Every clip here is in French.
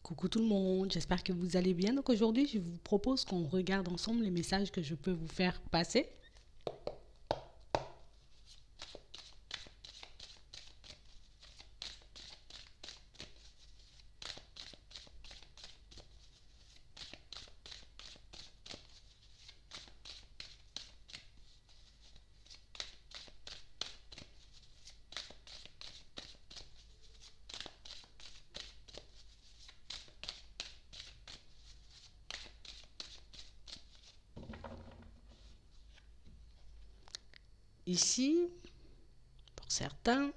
Coucou tout le monde, j'espère que vous allez bien. Donc aujourd'hui, je vous propose qu'on regarde ensemble les messages que je peux vous faire passer. Ici, pour certains,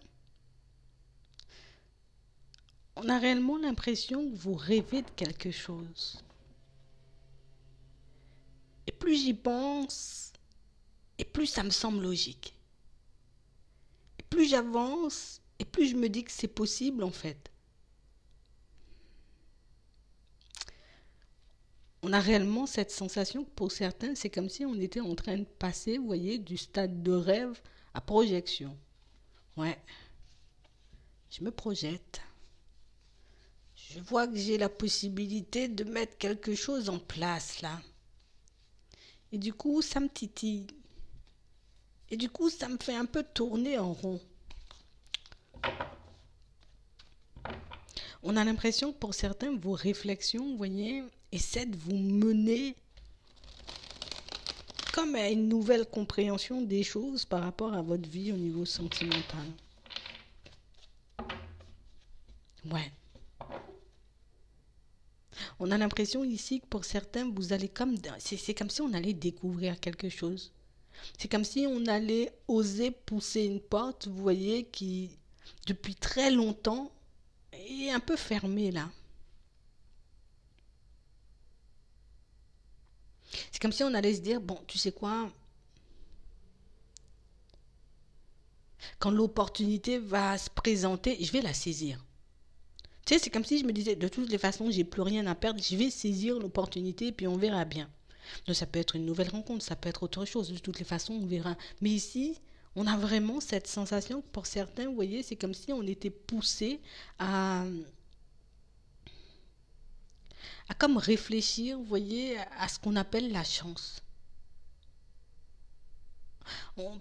on a réellement l'impression que vous rêvez de quelque chose. Et plus j'y pense, et plus ça me semble logique. Et plus j'avance, et plus je me dis que c'est possible en fait. On a réellement cette sensation que pour certains, c'est comme si on était en train de passer, vous voyez, du stade de rêve à projection. Ouais, je me projette. Je vois que j'ai la possibilité de mettre quelque chose en place là. Et du coup, ça me titille. Et du coup, ça me fait un peu tourner en rond. On a l'impression que pour certains, vos réflexions, vous voyez, essaient de vous mener comme à une nouvelle compréhension des choses par rapport à votre vie au niveau sentimental. Ouais. On a l'impression ici que pour certains, vous allez comme... C'est comme si on allait découvrir quelque chose. C'est comme si on allait oser pousser une porte, vous voyez, qui, depuis très longtemps, est un peu fermée là. C'est comme si on allait se dire, bon, tu sais quoi, quand l'opportunité va se présenter, je vais la saisir. Tu sais, c'est comme si je me disais, de toutes les façons, j'ai plus rien à perdre, je vais saisir l'opportunité, puis on verra bien. Donc ça peut être une nouvelle rencontre, ça peut être autre chose, de toutes les façons, on verra. Mais ici, on a vraiment cette sensation que pour certains, vous voyez, c'est comme si on était poussé à comme réfléchir, vous voyez, à ce qu'on appelle la chance.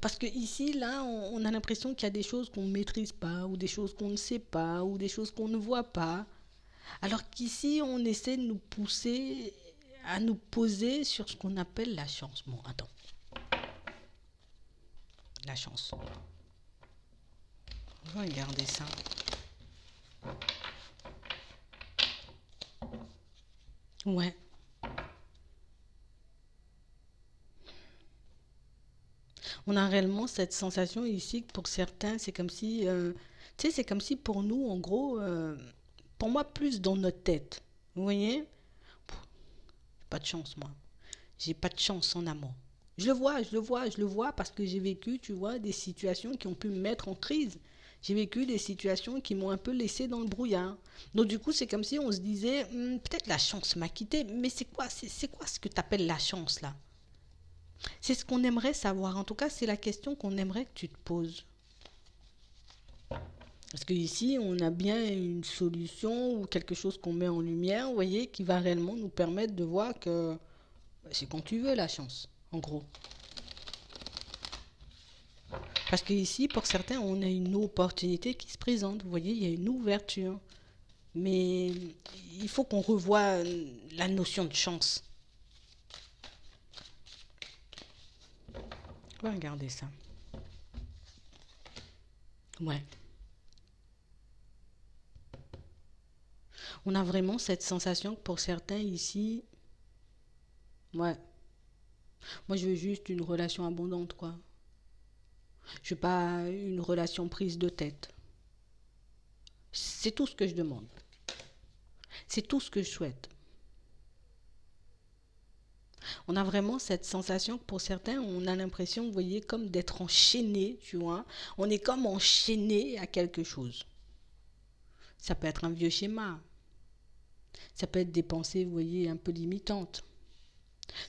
Parce que ici, là, on a l'impression qu'il y a des choses qu'on ne maîtrise pas, ou des choses qu'on ne sait pas, ou des choses qu'on ne voit pas. Alors qu'ici, on essaie de nous pousser à nous poser sur ce qu'on appelle la chance. Bon, attends. La chance. On va regarder ça. Ouais. On a réellement cette sensation ici que pour certains, c'est comme si... tu sais, c'est comme si pour nous, en gros, pour moi, plus dans notre tête. Vous voyez? Pas de chance, moi. J'ai pas de chance en amour. Je le vois parce que j'ai vécu, tu vois, des situations qui ont pu me mettre en crise. J'ai vécu des situations qui m'ont un peu laissé dans le brouillard. Donc du coup, c'est comme si on se disait, peut-être la chance m'a quitté, mais c'est quoi ce que tu appelles la chance là? C'est ce qu'on aimerait savoir. En tout cas, c'est la question qu'on aimerait que tu te poses. Parce qu'ici, on a bien une solution ou quelque chose qu'on met en lumière, vous voyez, qui va réellement nous permettre de voir que c'est quand tu veux la chance, en gros. Parce qu'ici, pour certains, on a une opportunité qui se présente. Vous voyez, il y a une ouverture. Mais il faut qu'on revoie la notion de chance. On va regarder ça. Ouais. On a vraiment cette sensation que pour certains ici, ouais, moi je veux juste une relation abondante, quoi. Je veux pas une relation prise de tête. C'est tout ce que je demande. C'est tout ce que je souhaite. On a vraiment cette sensation que pour certains, on a l'impression, vous voyez, comme d'être enchaîné, tu vois. On est comme enchaîné à quelque chose. Ça peut être un vieux schéma. Ça peut être des pensées, vous voyez, un peu limitantes.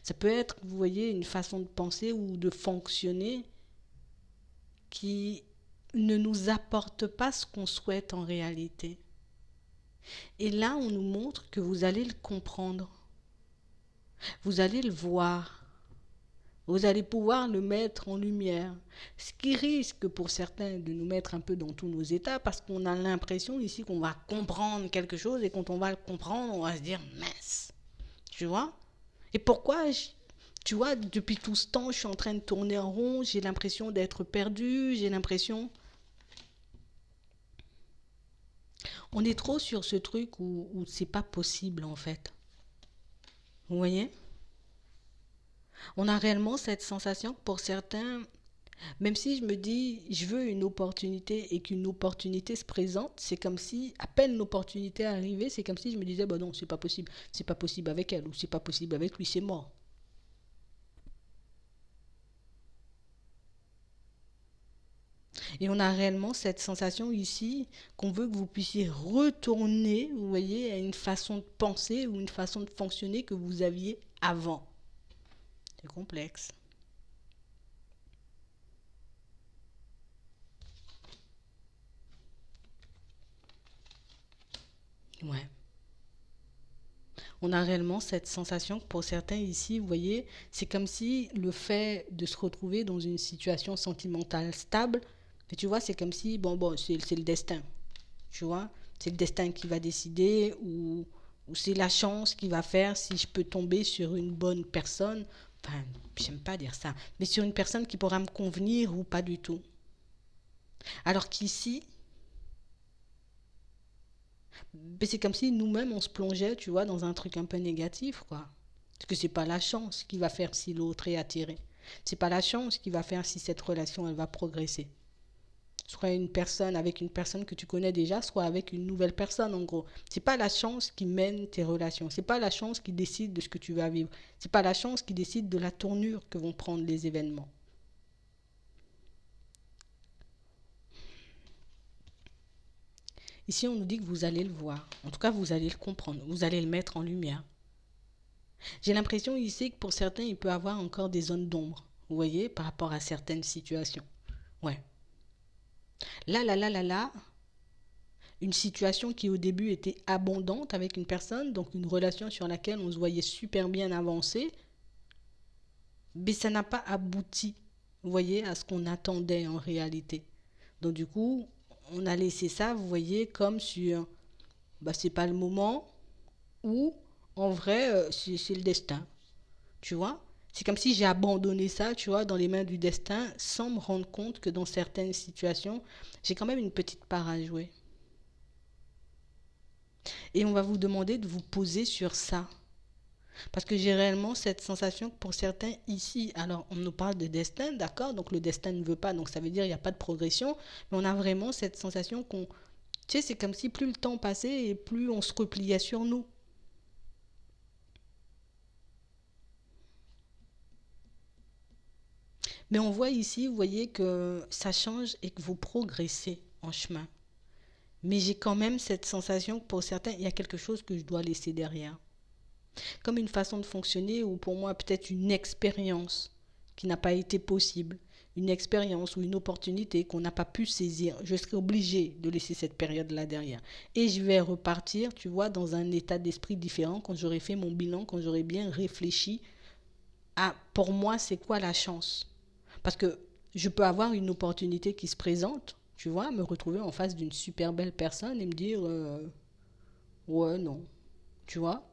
Ça peut être, vous voyez, une façon de penser ou de fonctionner qui ne nous apporte pas ce qu'on souhaite en réalité. Et là, on nous montre que vous allez le comprendre, vous allez le voir, vous allez pouvoir le mettre en lumière. Ce qui risque pour certains de nous mettre un peu dans tous nos états parce qu'on a l'impression ici qu'on va comprendre quelque chose et quand on va le comprendre, on va se dire mince. Tu vois? Et pourquoi tu vois, depuis tout ce temps, je suis en train de tourner en rond, j'ai l'impression d'être perdu, j'ai l'impression... On est trop sur ce truc où c'est pas possible en fait. Vous voyez? On a réellement cette sensation que pour certains, même si je me dis je veux une opportunité et qu'une opportunité se présente, c'est comme si à peine l'opportunité arrivait, c'est comme si je me disais bah non, c'est pas possible avec elle ou c'est pas possible avec lui, c'est mort. Et on a réellement cette sensation ici qu'on veut que vous puissiez retourner, vous voyez, à une façon de penser ou une façon de fonctionner que vous aviez avant. C'est complexe. Ouais. On a réellement cette sensation que pour certains ici, vous voyez, c'est comme si le fait de se retrouver dans une situation sentimentale stable, mais tu vois, c'est comme si, bon, c'est le destin, tu vois, c'est le destin qui va décider ou c'est la chance qui va faire si je peux tomber sur une bonne personne, enfin, j'aime pas dire ça, mais sur une personne qui pourra me convenir ou pas du tout. Alors qu'ici, ben, c'est comme si nous-mêmes on se plongeait, tu vois, dans un truc un peu négatif, quoi. Parce que c'est pas la chance qui va faire si l'autre est attiré. C'est pas la chance qui va faire si cette relation elle va progresser. Soit une personne avec une personne que tu connais déjà, soit avec une nouvelle personne en gros. C'est pas la chance qui mène tes relations. C'est pas la chance qui décide de ce que tu vas vivre. C'est pas la chance qui décide de la tournure que vont prendre les événements. Ici, on nous dit que vous allez le voir. En tout cas, vous allez le comprendre. Vous allez le mettre en lumière. J'ai l'impression ici que pour certains, il peut y avoir encore des zones d'ombre. Vous voyez, par rapport à certaines situations. Ouais. Là, une situation qui au début était abondante avec une personne, donc une relation sur laquelle on se voyait super bien avancer, mais ça n'a pas abouti, vous voyez, à ce qu'on attendait en réalité. Donc du coup, on a laissé ça, vous voyez, comme sur, bah c'est pas le moment, ou en vrai, c'est le destin, tu vois. C'est comme si j'ai abandonné ça, tu vois, dans les mains du destin, sans me rendre compte que dans certaines situations, j'ai quand même une petite part à jouer. Et on va vous demander de vous poser sur ça. Parce que j'ai réellement cette sensation que pour certains ici, alors on nous parle de destin, d'accord, donc le destin ne veut pas, donc ça veut dire qu'il n'y a pas de progression, mais on a vraiment cette sensation qu'on, tu sais, c'est comme si plus le temps passait et plus on se repliait sur nous. Mais on voit ici, vous voyez que ça change et que vous progressez en chemin. Mais j'ai quand même cette sensation que pour certains, il y a quelque chose que je dois laisser derrière. Comme une façon de fonctionner ou pour moi peut-être une expérience qui n'a pas été possible, une expérience ou une opportunité qu'on n'a pas pu saisir. Je serai obligé de laisser cette période-là derrière. Et je vais repartir, tu vois, dans un état d'esprit différent quand j'aurai fait mon bilan, quand j'aurai bien réfléchi à, pour moi, c'est quoi la chance. Parce que je peux avoir une opportunité qui se présente, tu vois, me retrouver en face d'une super belle personne et me dire, ouais, non, tu vois.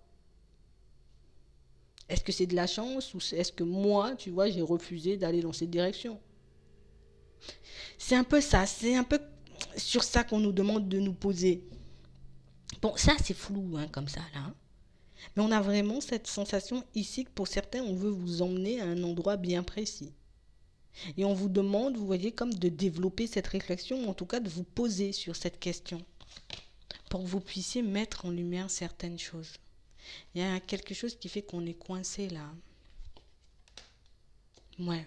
Est-ce que c'est de la chance ou est-ce que moi, tu vois, j'ai refusé d'aller dans cette direction? C'est un peu ça, c'est un peu sur ça qu'on nous demande de nous poser. Bon, ça c'est flou hein, comme ça là. Mais on a vraiment cette sensation ici que pour certains, on veut vous emmener à un endroit bien précis. Et on vous demande, vous voyez, comme de développer cette réflexion, ou en tout cas de vous poser sur cette question, pour que vous puissiez mettre en lumière certaines choses. Il y a quelque chose qui fait qu'on est coincé là. Ouais,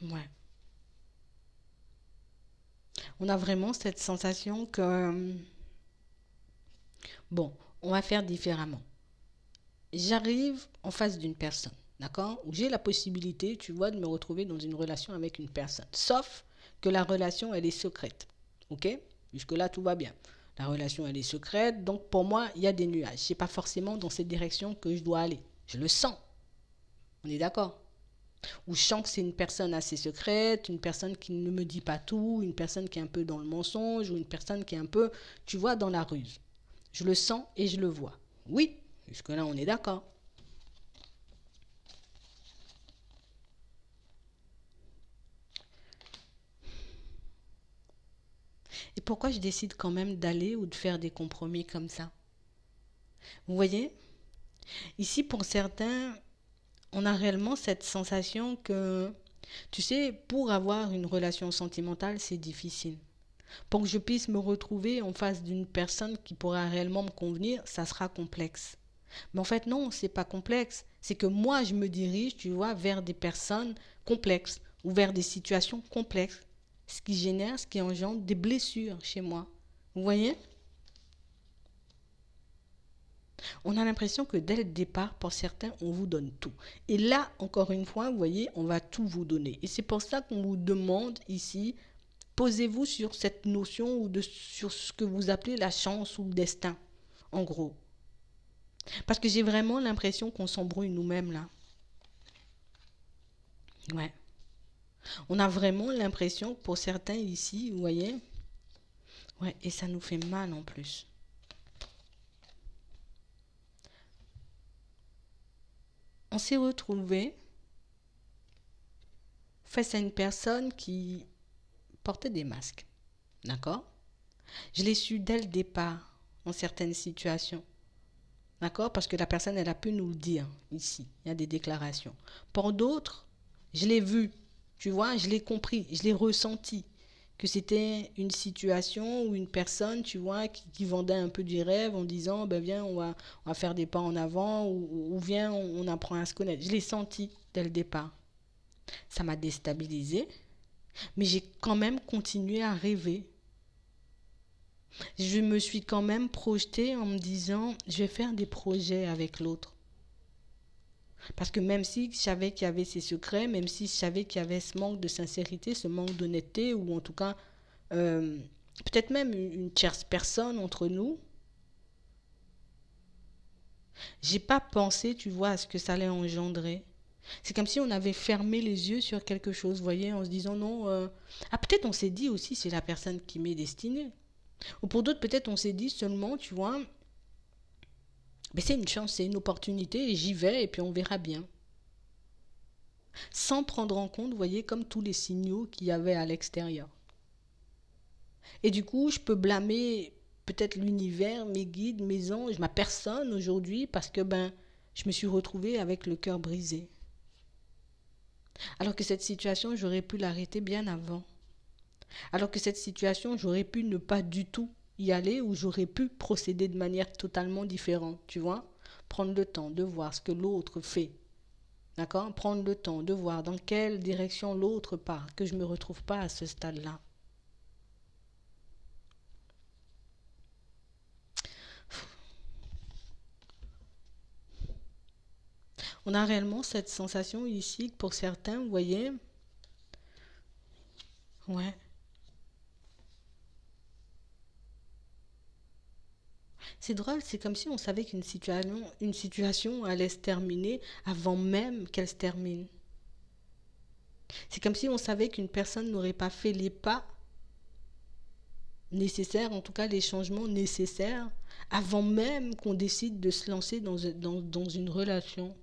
ouais. On a vraiment cette sensation que, bon, on va faire différemment. J'arrive en face d'une personne, d'accord? Où j'ai la possibilité, tu vois, de me retrouver dans une relation avec une personne. Sauf que la relation, elle est secrète, ok? Jusque-là, tout va bien. La relation, elle est secrète. Donc, pour moi, il y a des nuages. C'est pas forcément dans cette direction que je dois aller. Je le sens. On est d'accord? Ou je sens que c'est une personne assez secrète, une personne qui ne me dit pas tout, une personne qui est un peu dans le mensonge, ou une personne qui est un peu, tu vois, dans la ruse. Je le sens et je le vois. Oui, jusque-là, on est d'accord. Et pourquoi je décide quand même d'aller ou de faire des compromis comme ça? Vous voyez, ici, pour certains, on a réellement cette sensation que, tu sais, pour avoir une relation sentimentale, c'est difficile. Pour que je puisse me retrouver en face d'une personne qui pourra réellement me convenir, ça sera complexe. Mais en fait, non, c'est pas complexe. C'est que moi, je me dirige, tu vois, vers des personnes complexes ou vers des situations complexes. Ce qui génère, ce qui engendre des blessures chez moi. Vous voyez? On a l'impression que dès le départ, pour certains, on vous donne tout. Et là, encore une fois, vous voyez, on va tout vous donner. Et c'est pour ça qu'on vous demande ici, posez-vous sur cette notion ou sur ce que vous appelez la chance ou le destin, en gros. Parce que j'ai vraiment l'impression qu'on s'embrouille nous-mêmes là. Ouais. On a vraiment l'impression que pour certains ici, vous voyez, ouais, et ça nous fait mal en plus. On s'est retrouvé face à une personne qui portait des masques. D'accord? Je l'ai su dès le départ, dans certaines situations. D'accord? Parce que la personne, elle a pu nous le dire ici. Il y a des déclarations. Pour d'autres, je l'ai vu. Tu vois, je l'ai compris, je l'ai ressenti. Que c'était une situation ou une personne, tu vois, qui vendait un peu du rêve en disant, ben viens, on va faire des pas en avant ou viens, on apprend à se connaître. Je l'ai senti dès le départ. Ça m'a déstabilisé, mais j'ai quand même continué à rêver. Je me suis quand même projetée en me disant, je vais faire des projets avec l'autre. Parce que même si je savais qu'il y avait ces secrets, même si je savais qu'il y avait ce manque de sincérité, ce manque d'honnêteté, ou en tout cas, euh, peut-être même une tierce personne entre nous, j'ai pas pensé, tu vois, à ce que ça allait engendrer. C'est comme si on avait fermé les yeux sur quelque chose, vous voyez, en se disant non. Ah, peut-être on s'est dit aussi, c'est la personne qui m'est destinée. Ou pour d'autres, peut-être on s'est dit seulement, tu vois, mais c'est une chance, c'est une opportunité, et j'y vais, et puis on verra bien. Sans prendre en compte, vous voyez, comme tous les signaux qu'il y avait à l'extérieur. Et du coup, je peux blâmer peut-être l'univers, mes guides, mes anges, ma personne aujourd'hui, parce que ben, je me suis retrouvée avec le cœur brisé. Alors que cette situation, j'aurais pu l'arrêter bien avant. Alors que cette situation, j'aurais pu ne pas du tout y aller ou j'aurais pu procéder de manière totalement différente, tu vois. Prendre le temps de voir ce que l'autre fait. D'accord? Prendre le temps de voir dans quelle direction l'autre part, que je ne me retrouve pas à ce stade-là. On a réellement cette sensation ici que pour certains, vous voyez, ouais, c'est drôle, c'est comme si on savait une situation allait se terminer avant même qu'elle se termine. C'est comme si on savait qu'une personne n'aurait pas fait les pas nécessaires, en tout cas les changements nécessaires, avant même qu'on décide de se lancer dans une relation.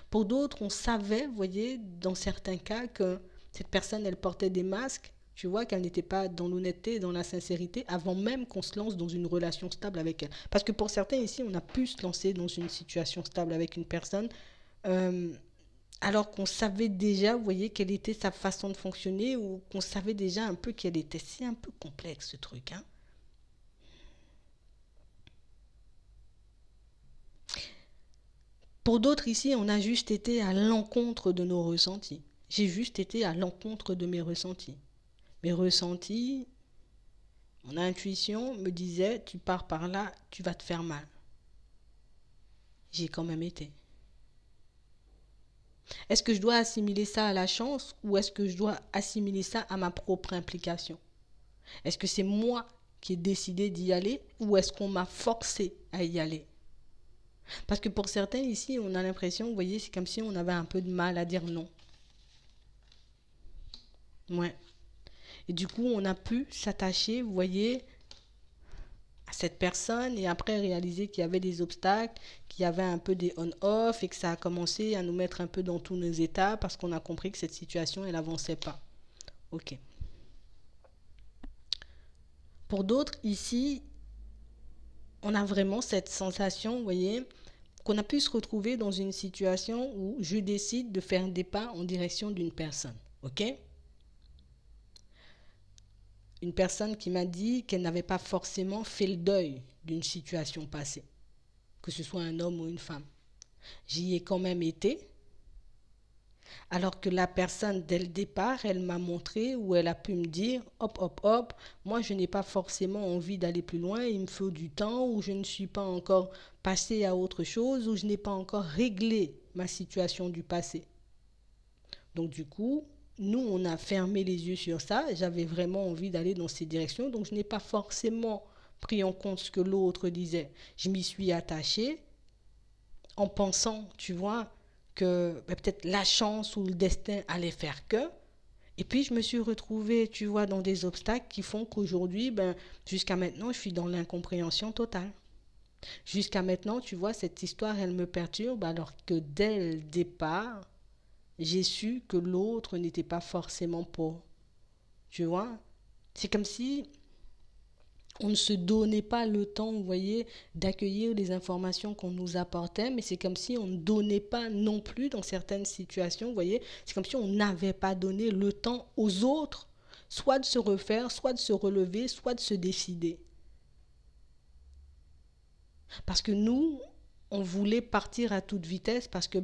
Pour d'autres, on savait, vous voyez, dans certains cas, que cette personne, elle portait des masques, tu vois, qu'elle n'était pas dans l'honnêteté et dans la sincérité avant même qu'on se lance dans une relation stable avec elle. Parce que pour certains ici, on a pu se lancer dans une situation stable avec une personne, euh, alors qu'on savait déjà, vous voyez, quelle était sa façon de fonctionner ou qu'on savait déjà un peu quelle était. C'est un peu complexe ce truc, hein. Pour d'autres ici, on a juste été à l'encontre de nos ressentis. J'ai juste été à l'encontre de mes ressentis. Mes ressentis, mon intuition me disait, tu pars par là, tu vas te faire mal. J'y ai quand même été. Est-ce que je dois assimiler ça à la chance ou est-ce que je dois assimiler ça à ma propre implication? Est-ce que c'est moi qui ai décidé d'y aller ou est-ce qu'on m'a forcé à y aller? Parce que pour certains ici, on a l'impression, vous voyez, c'est comme si on avait un peu de mal à dire non. Ouais. Et du coup, on a pu s'attacher, vous voyez, à cette personne et après réaliser qu'il y avait des obstacles, qu'il y avait un peu des on-off et que ça a commencé à nous mettre un peu dans tous nos états parce qu'on a compris que cette situation, elle n'avançait pas. Ok. Pour d'autres, ici, on a vraiment cette sensation, vous voyez, qu'on a pu se retrouver dans une situation où je décide de faire des pas en direction d'une personne. Ok? Une personne qui m'a dit qu'elle n'avait pas forcément fait le deuil d'une situation passée, que ce soit un homme ou une femme. J'y ai quand même été, alors que la personne, dès le départ, elle m'a montré ou elle a pu me dire, hop, hop, hop, moi je n'ai pas forcément envie d'aller plus loin, il me faut du temps, ou je ne suis pas encore passé à autre chose, ou je n'ai pas encore réglé ma situation du passé. Donc du coup, nous, on a fermé les yeux sur ça. J'avais vraiment envie d'aller dans ces directions. Donc je n'ai pas forcément pris en compte ce que l'autre disait. Je m'y suis attachée en pensant, tu vois, que peut-être la chance ou le destin allait faire que. Et puis je me suis retrouvée, tu vois, dans des obstacles qui font qu'aujourd'hui, jusqu'à maintenant, je suis dans l'incompréhension totale. Jusqu'à maintenant, tu vois, cette histoire, elle me perturbe alors que dès le départ, j'ai su que l'autre n'était pas forcément pour. Tu vois? C'est comme si on ne se donnait pas le temps, vous voyez, d'accueillir les informations qu'on nous apportait, mais c'est comme si on ne donnait pas non plus dans certaines situations, vous voyez, c'est comme si on n'avait pas donné le temps aux autres, soit de se refaire, soit de se relever, soit de se décider. Parce que nous, on voulait partir à toute vitesse parce que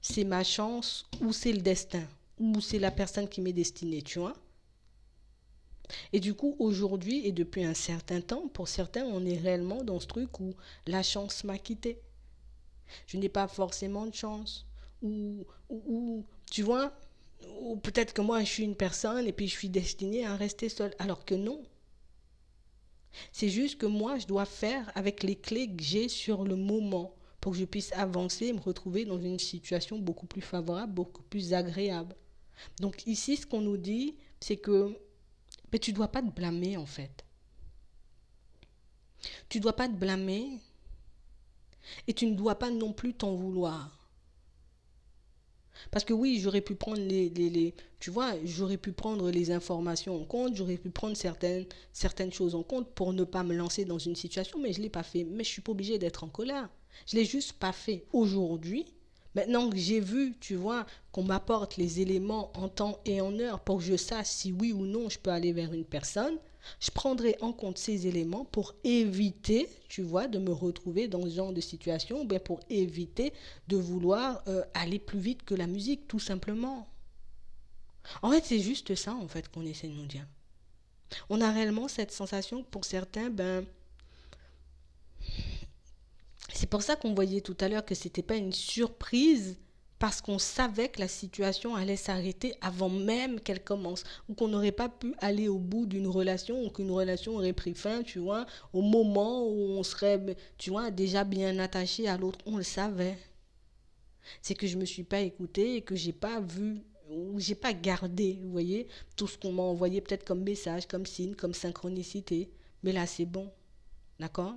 c'est ma chance ou c'est le destin ou c'est la personne qui m'est destinée, tu vois. Et du coup, aujourd'hui et depuis un certain temps, pour certains, on est réellement dans ce truc où la chance m'a quitté. Je n'ai pas forcément de chance. Ou tu vois, ou peut-être que moi, je suis une personne et puis je suis destinée à rester seule. Alors que non. C'est juste que moi, je dois faire avec les clés que j'ai sur le moment pour que je puisse avancer et me retrouver dans une situation beaucoup plus favorable, beaucoup plus agréable. Donc ici, ce qu'on nous dit, c'est que tu ne dois pas te blâmer en fait. Tu ne dois pas te blâmer et tu ne dois pas non plus t'en vouloir. Parce que oui, j'aurais pu prendre tu vois, j'aurais pu prendre les informations en compte, j'aurais pu prendre certaines choses en compte pour ne pas me lancer dans une situation, mais je ne l'ai pas fait. Mais je ne suis pas obligée d'être en colère. Je ne l'ai juste pas fait aujourd'hui. Maintenant que j'ai vu, tu vois, qu'on m'apporte les éléments en temps et en heure pour que je sache si oui ou non je peux aller vers une personne, je prendrai en compte ces éléments pour éviter, tu vois, de me retrouver dans ce genre de situation, ou bien pour éviter de vouloir aller plus vite que la musique, tout simplement. En fait, c'est juste ça, en fait, qu'on essaie de nous dire. On a réellement cette sensation que pour certains, c'est pour ça qu'on voyait tout à l'heure que c'était pas une surprise parce qu'on savait que la situation allait s'arrêter avant même qu'elle commence ou qu'on n'aurait pas pu aller au bout d'une relation ou qu'une relation aurait pris fin, tu vois, au moment où on serait, tu vois, déjà bien attaché à l'autre. On le savait. C'est que je me suis pas écoutée et que j'ai pas vu ou j'ai pas gardé, vous voyez, tout ce qu'on m'a envoyé peut-être comme message, comme signe, comme synchronicité. Mais là, c'est bon. D'accord?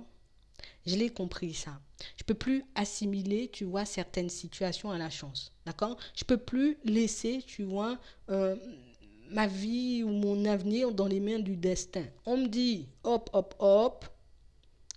Je l'ai compris ça. Je peux plus assimiler, tu vois, certaines situations à la chance. D'accord? Je peux plus laisser, tu vois, ma vie ou mon avenir dans les mains du destin. On me dit, hop, hop, hop,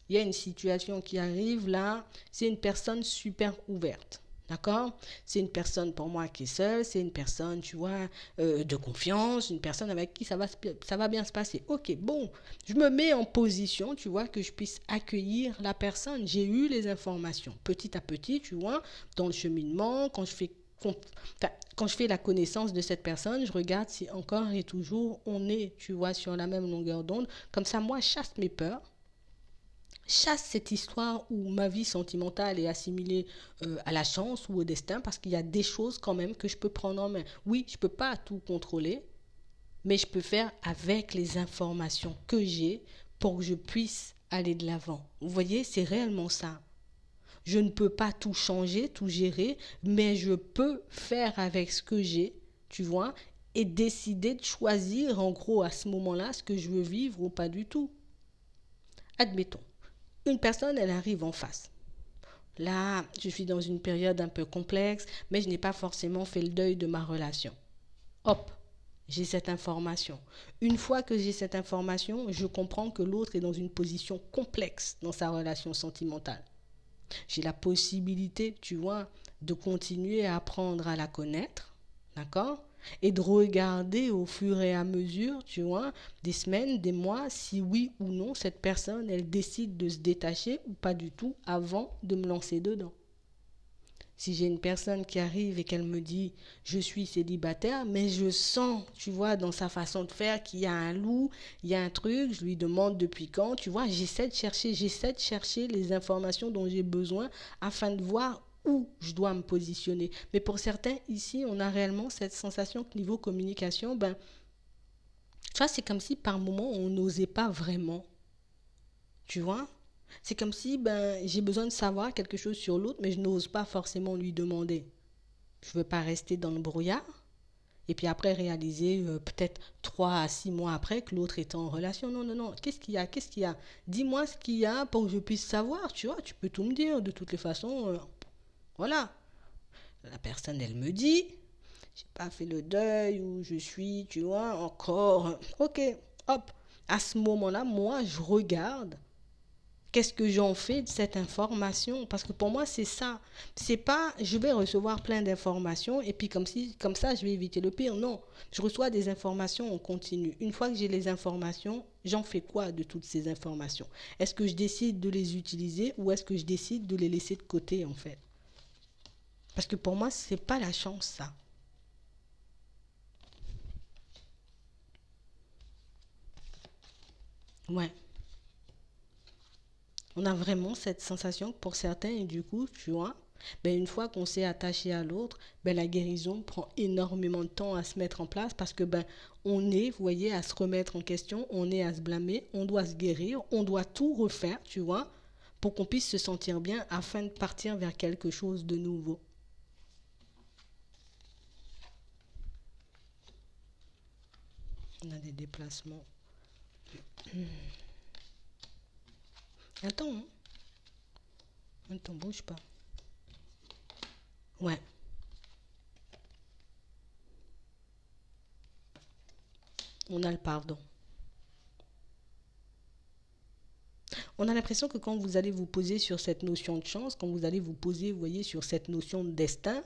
il y a une situation qui arrive là, c'est une personne super ouverte. D'accord? C'est une personne pour moi qui est seule, c'est une personne, tu vois, de confiance, une personne avec qui ça va bien se passer. Ok, bon, je me mets en position, tu vois, que je puisse accueillir la personne. J'ai eu les informations petit à petit, tu vois, dans le cheminement, quand je fais la connaissance de cette personne, je regarde si encore et toujours on est, tu vois, sur la même longueur d'onde. Comme ça, moi, je chasse mes peurs, chasse cette histoire où ma vie sentimentale est assimilée à la chance ou au destin parce qu'il y a des choses quand même que je peux prendre en main. Oui, je ne peux pas tout contrôler, mais je peux faire avec les informations que j'ai pour que je puisse aller de l'avant. Vous voyez, c'est réellement ça. Je ne peux pas tout changer, tout gérer, mais je peux faire avec ce que j'ai, tu vois, et décider de choisir en gros à ce moment-là ce que je veux vivre ou pas du tout. Admettons, une personne, elle arrive en face. Là, je suis dans une période un peu complexe, mais je n'ai pas forcément fait le deuil de ma relation. Hop, j'ai cette information. Une fois que j'ai cette information, je comprends que l'autre est dans une position complexe dans sa relation sentimentale. J'ai la possibilité, tu vois, de continuer à apprendre à la connaître, d'accord? Et de regarder au fur et à mesure, tu vois, des semaines, des mois, si oui ou non cette personne, elle décide de se détacher ou pas du tout avant de me lancer dedans. Si j'ai une personne qui arrive et qu'elle me dit je suis célibataire, mais je sens, tu vois, dans sa façon de faire qu'il y a un loup, il y a un truc, je lui demande depuis quand, tu vois, j'essaie de chercher les informations dont j'ai besoin afin de voir où je dois me positionner. Mais pour certains, ici, on a réellement cette sensation que niveau communication, ben, tu vois, c'est comme si par moment, on n'osait pas vraiment, tu vois. C'est comme si ben, j'ai besoin de savoir quelque chose sur l'autre, mais je n'ose pas forcément lui demander. Je ne veux pas rester dans le brouillard et puis après réaliser peut-être 3 à 6 mois après que l'autre est en relation. Non, non, non. Qu'est-ce qu'il y a? Dis-moi ce qu'il y a pour que je puisse savoir. Tu vois, tu peux tout me dire. De toutes les façons, voilà. La personne, elle me dit, j'ai pas fait le deuil ou je suis, tu vois, encore. Ok, hop. À ce moment-là, moi, je regarde. Qu'est-ce que j'en fais de cette information? Parce que pour moi, c'est ça. C'est pas, je vais recevoir plein d'informations et puis comme ça, je vais éviter le pire. Non, je reçois des informations en continu. Une fois que j'ai les informations, j'en fais quoi de toutes ces informations? Est-ce que je décide de les utiliser ou est-ce que je décide de les laisser de côté en fait? Parce que pour moi, c'est pas la chance ça. Ouais. On a vraiment cette sensation que pour certains, et du coup, tu vois, ben une fois qu'on s'est attaché à l'autre, ben la guérison prend énormément de temps à se mettre en place parce que ben on est, vous voyez, à se remettre en question, on est à se blâmer, on doit se guérir, on doit tout refaire, tu vois, pour qu'on puisse se sentir bien afin de partir vers quelque chose de nouveau. On a des déplacements. Attends, hein. Attends, bouge pas. Ouais, on a le pardon. On a l'impression que quand vous allez vous poser sur cette notion de chance, quand vous allez vous poser, vous voyez, sur cette notion de destin,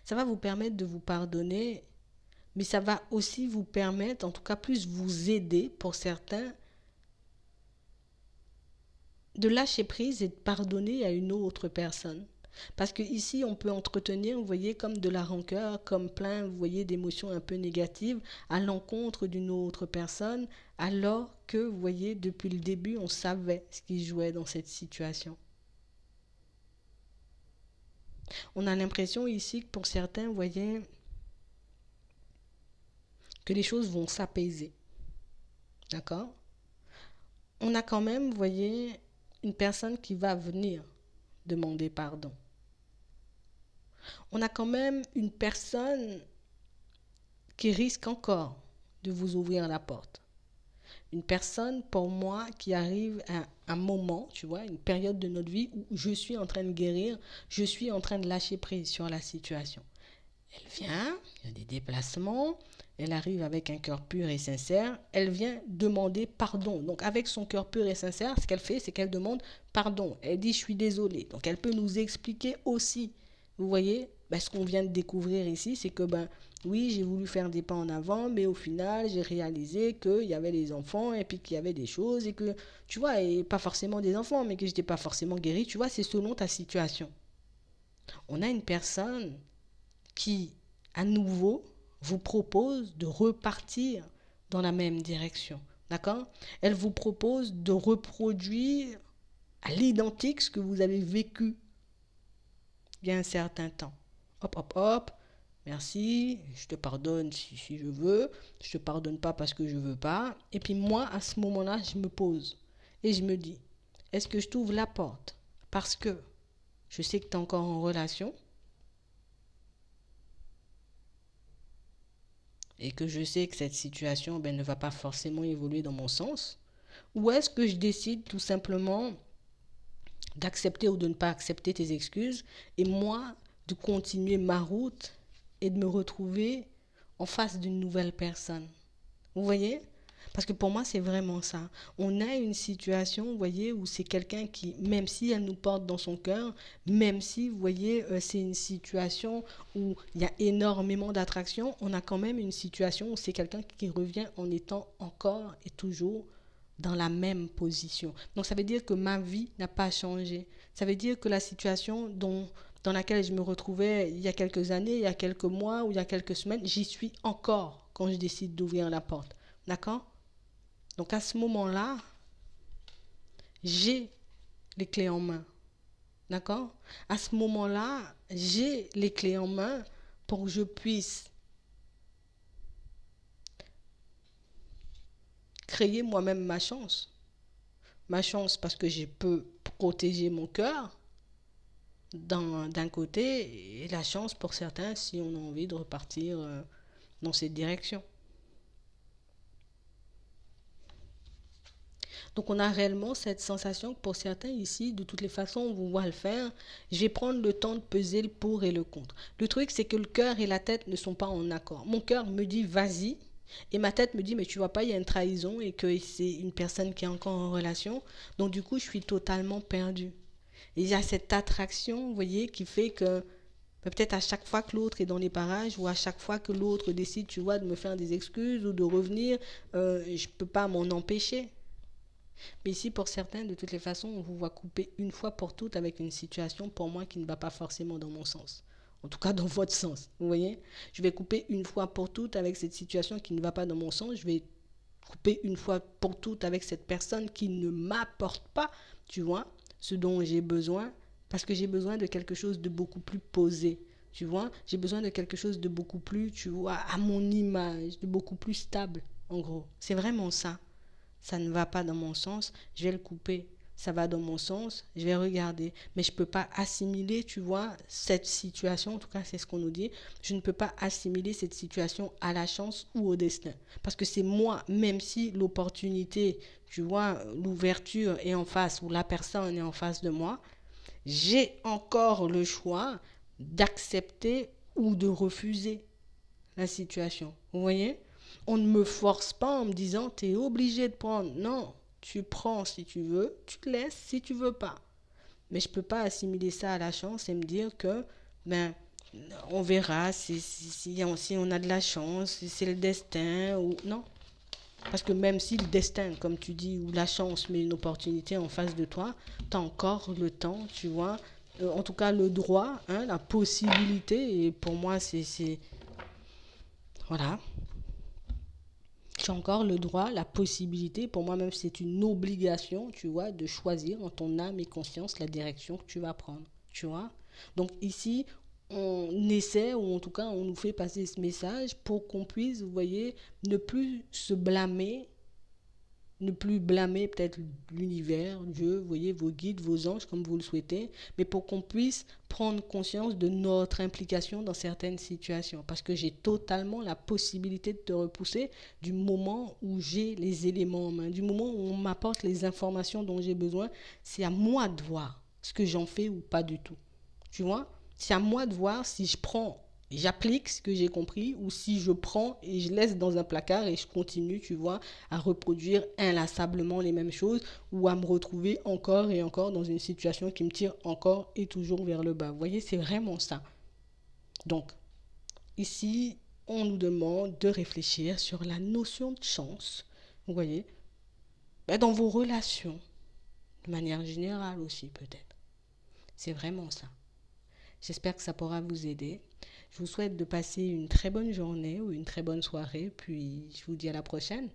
ça va vous permettre de vous pardonner, mais ça va aussi vous permettre, en tout cas plus vous aider pour certains, de lâcher prise et de pardonner à une autre personne. Parce que ici, on peut entretenir, vous voyez, comme de la rancœur, comme plein, vous voyez, d'émotions un peu négatives à l'encontre d'une autre personne, alors que, vous voyez, depuis le début, on savait ce qui jouait dans cette situation. On a l'impression ici que pour certains, vous voyez, que les choses vont s'apaiser. D'accord? On a quand même, vous voyez, une personne qui va venir demander pardon. On a quand même une personne qui risque encore de vous ouvrir la porte. Une personne, pour moi, qui arrive à un moment, tu vois, une période de notre vie où je suis en train de guérir, je suis en train de lâcher prise sur la situation. Elle vient, il y a des déplacements, elle arrive avec un cœur pur et sincère, elle vient demander pardon. Donc avec son cœur pur et sincère, ce qu'elle fait, c'est qu'elle demande pardon. Elle dit je suis désolée. Donc elle peut nous expliquer aussi. Vous voyez, ben, ce qu'on vient de découvrir ici, c'est que ben oui, j'ai voulu faire des pas en avant, mais au final, j'ai réalisé qu'il y avait des enfants et puis qu'il y avait des choses et que, tu vois, et pas forcément des enfants, mais que je n'étais pas forcément guérie. Tu vois, c'est selon ta situation. On a une personne qui, à nouveau, vous propose de repartir dans la même direction. D'accord? Elle vous propose de reproduire à l'identique ce que vous avez vécu il y a un certain temps. Hop, hop, hop. Merci, je te pardonne si je veux, je te pardonne pas parce que je veux pas. Et puis moi, à ce moment-là, je me pose et je me dis, est-ce que je t'ouvre la porte parce que je sais que tu es encore en relation et que je sais que cette situation ne va pas forcément évoluer dans mon sens? Ou est-ce que je décide tout simplement d'accepter ou de ne pas accepter tes excuses et moi de continuer ma route et de me retrouver en face d'une nouvelle personne? Vous voyez? Parce que pour moi, c'est vraiment ça. On a une situation, vous voyez, où c'est quelqu'un qui, même si elle nous porte dans son cœur, même si, vous voyez, c'est une situation où il y a énormément d'attraction, on a quand même une situation où c'est quelqu'un qui revient en étant encore et toujours dans la même position. Donc ça veut dire que ma vie n'a pas changé. Ça veut dire que la situation dans laquelle je me retrouvais il y a quelques années, il y a quelques mois ou il y a quelques semaines, j'y suis encore quand je décide d'ouvrir la porte. D'accord? Donc à ce moment-là, j'ai les clés en main. D'accord? À ce moment-là, j'ai les clés en main pour que je puisse créer moi-même ma chance. Ma chance parce que je peux protéger mon cœur d'un côté et la chance pour certains si on a envie de repartir dans cette direction. Donc on a réellement cette sensation que pour certains ici, de toutes les façons, on vous voit le faire, je vais prendre le temps de peser le pour et le contre. Le truc, c'est que le cœur et la tête ne sont pas en accord. Mon cœur me dit vas-y, et ma tête me dit mais tu vois pas, il y a une trahison et que c'est une personne qui est encore en relation. Donc du coup, je suis totalement perdue. Et il y a cette attraction, vous voyez, qui fait que peut-être à chaque fois que l'autre est dans les parages ou à chaque fois que l'autre décide, tu vois, de me faire des excuses ou de revenir, je ne peux pas m'en empêcher. Mais ici, pour certains, de toutes les façons, on vous voit couper une fois pour toutes avec une situation, pour moi, qui ne va pas forcément dans mon sens. En tout cas, dans votre sens. Vous voyez? Je vais couper une fois pour toutes avec cette situation qui ne va pas dans mon sens. Je vais couper une fois pour toutes avec cette personne qui ne m'apporte pas, tu vois, ce dont j'ai besoin, parce que j'ai besoin de quelque chose de beaucoup plus posé. Tu vois, j'ai besoin de quelque chose de beaucoup plus, tu vois, à mon image, de beaucoup plus stable, en gros. C'est vraiment ça. Ça ne va pas dans mon sens, je vais le couper. Ça va dans mon sens, je vais regarder. Mais je ne peux pas assimiler, tu vois, cette situation, en tout cas c'est ce qu'on nous dit, je ne peux pas assimiler cette situation à la chance ou au destin. Parce que c'est moi, même si l'opportunité, tu vois, l'ouverture est en face ou la personne est en face de moi, j'ai encore le choix d'accepter ou de refuser la situation. Vous voyez? On ne me force pas en me disant tu es obligé de prendre. Non, tu prends si tu veux, tu laisses si tu veux pas. Mais je ne peux pas assimiler ça à la chance et me dire que ben on verra si on a de la chance, si c'est le destin ou non. Parce que même si le destin, comme tu dis, ou la chance met une opportunité en face de toi, tu as encore le temps, tu vois, en tout cas le droit, hein, la possibilité, et pour moi c'est voilà, tu as encore le droit, la possibilité, pour moi même c'est une obligation, tu vois, de choisir en ton âme et conscience la direction que tu vas prendre, tu vois. Donc ici, on essaie, ou en tout cas on nous fait passer ce message pour qu'on puisse, vous voyez, ne plus se blâmer, ne plus blâmer peut-être l'univers, Dieu, vous voyez, vos guides, vos anges, comme vous le souhaitez, mais pour qu'on puisse prendre conscience de notre implication dans certaines situations. Parce que j'ai totalement la possibilité de te repousser du moment où j'ai les éléments en main, du moment où on m'apporte les informations dont j'ai besoin. C'est à moi de voir ce que j'en fais ou pas du tout. Tu vois? C'est à moi de voir si je prends et j'applique ce que j'ai compris ou si je prends et je laisse dans un placard et je continue, tu vois, à reproduire inlassablement les mêmes choses ou à me retrouver encore et encore dans une situation qui me tire encore et toujours vers le bas. Vous voyez, c'est vraiment ça. Donc, ici, on nous demande de réfléchir sur la notion de chance, vous voyez, dans vos relations, de manière générale aussi peut-être. C'est vraiment ça. J'espère que ça pourra vous aider. Je vous souhaite de passer une très bonne journée ou une très bonne soirée, puis je vous dis à la prochaine.